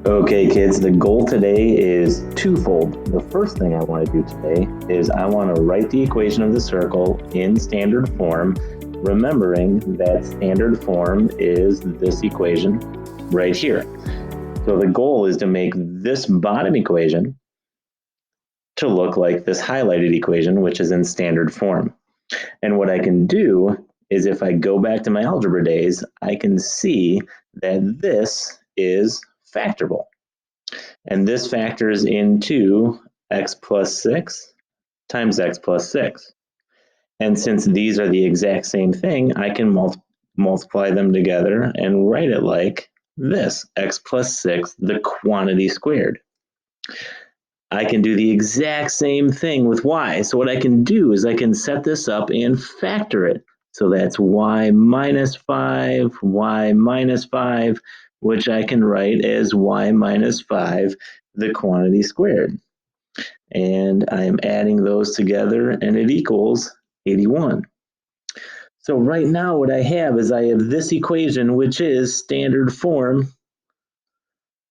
Okay, kids, the goal today is twofold. The first thing I want to do today is I want to write the equation of the circle in standard form, remembering that standard form is this equation right here. So the goal is to make this bottom equation to look like this highlighted equation, which is in standard form. And what I can do is if I go back to my algebra days, I can see that this is factorable. And this factors into x plus 6 times x plus 6. And since these are the exact same thing, I can multiply them together and write it like this, x plus 6, the quantity squared. I can do the exact same thing with y. So what I can do is I can set this up and factor it. So that's y minus 5, which I can write as y minus 5, the quantity squared. And I'm adding those together and it equals 81. So right now what I have is I have this equation, which is standard form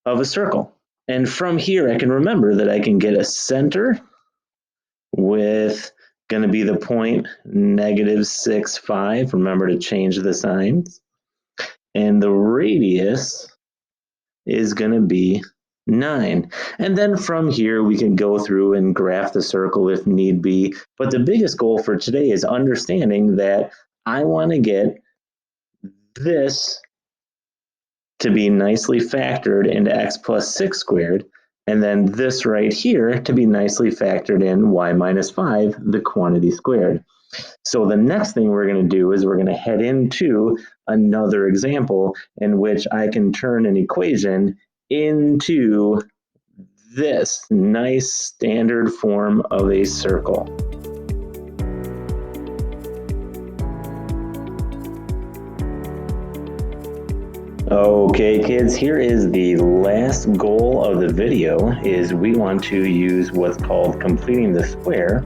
of a circle. And from here, I can remember that I can get a center with going to be the point -6, 5. Remember to change the signs. And the radius is going to be 9. And then from here, we can go through and graph the circle if need be. But the biggest goal for today is understanding that I want to get this to be nicely factored into x plus 6 squared, and then this right here to be nicely factored in y minus 5, the quantity squared. So the next thing we're going to do is we're going to head into another example in which I can turn an equation into this nice standard form of a circle. Okay, kids, here is the last goal of the video is we want to use what's called completing the square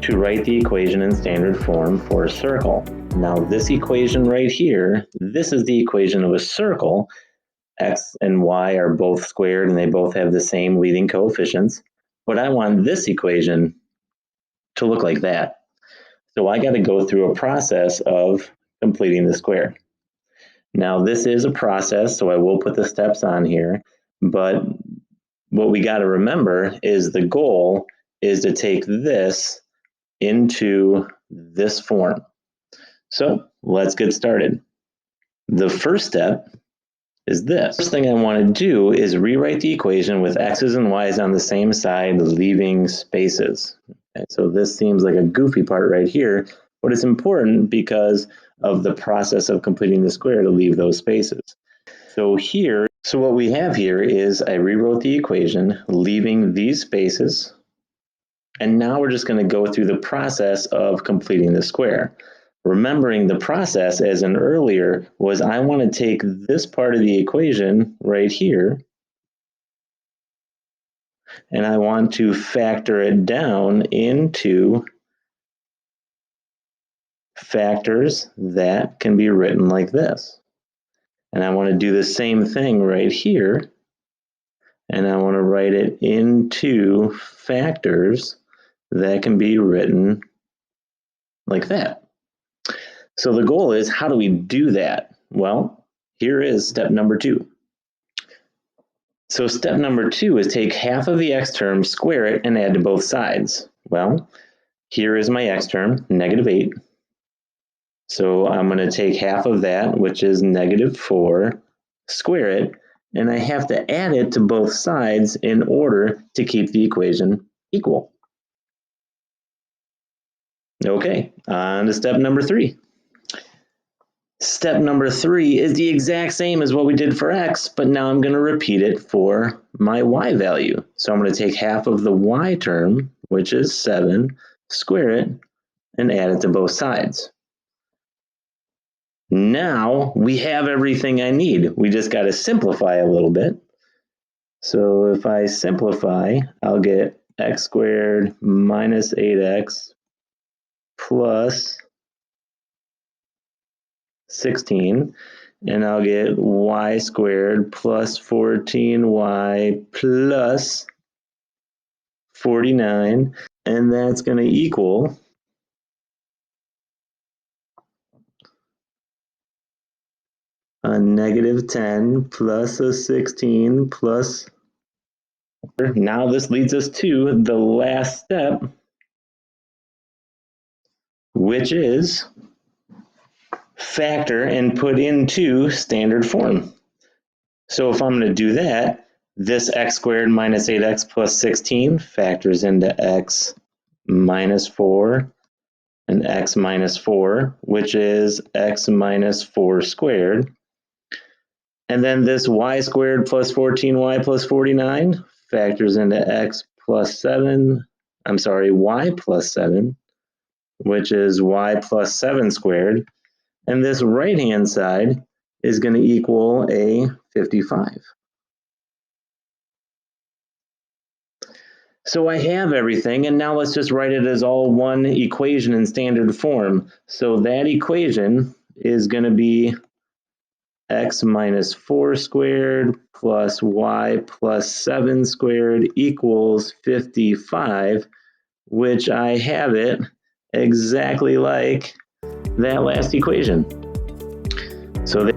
to write the equation in standard form for a circle. Now this equation right here, this is the equation of a circle. X and Y are both squared and they both have the same leading coefficients. But I want this equation to look like that. So I got to go through a process of completing the square. Now this is a process, so I will put the steps on here, but what we got to remember is the goal is to take this into this form. So let's get started. The first step is this. First thing I want to do is rewrite the equation with x's and y's on the same side, leaving spaces. Okay, so this seems like a goofy part right here, but it's important because of the process of completing the square to leave those spaces. So what we have here is I rewrote the equation, leaving these spaces, and now we're just going to go through the process of completing the square. Remembering the process as in earlier was I want to take this part of the equation right here and I want to factor it down into factors that can be written like this. And I want to do the same thing right here and I want to write it into factors that can be written like that. So the goal is, how do we do that? Well, here is step number 2. So step number 2 is take half of the x term, square it, and add to both sides. Well, here is my x term, -8. So I'm going to take half of that, which is -4, square it, and I have to add it to both sides in order to keep the equation equal. Okay, on to step number 3. Step number 3 is the exact same as what we did for x, but now I'm going to repeat it for my y value. So I'm going to take half of the y term, which is 7, square it, and add it to both sides. Now we have everything I need. We just got to simplify a little bit. So if I simplify, I'll get x squared minus 8x plus 16, and I'll get y squared plus 14y plus 49, and that's going to equal a negative 10 plus a 16 plus. Now this leads us to the last step, which is factor and put into standard form. So if I'm going to do that, this x squared minus 8x plus 16 factors into x minus 4 and x minus 4, which is x minus 4 squared. And then this y squared plus 14y plus 49 factors into x plus 7, y plus 7, which is y plus 7 squared. And this right-hand side is going to equal a 55. So I have everything, and now let's just write it as all one equation in standard form. So that equation is going to be x minus 4 squared plus y plus 7 squared equals 55, which I have it exactly like that last equation. So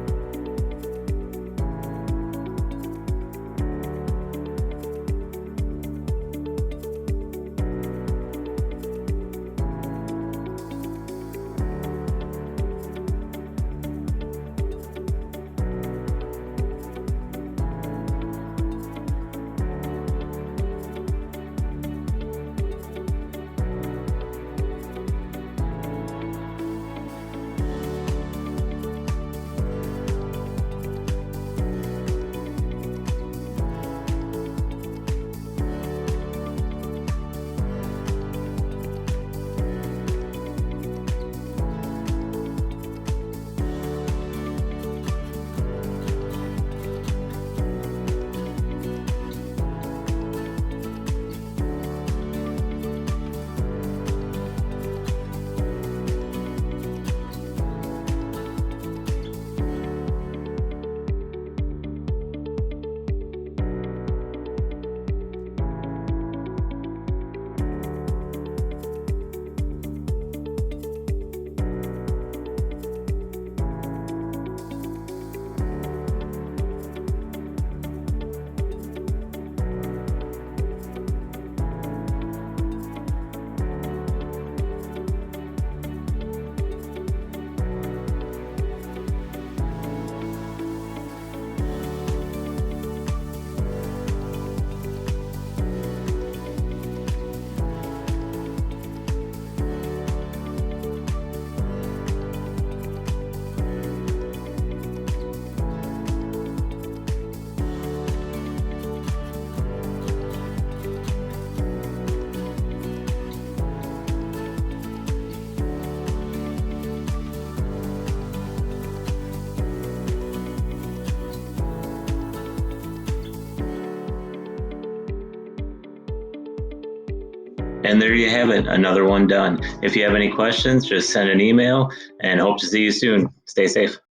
and there you have it, another one done. If you have any questions, just send an email, and hope to see you soon. Stay safe.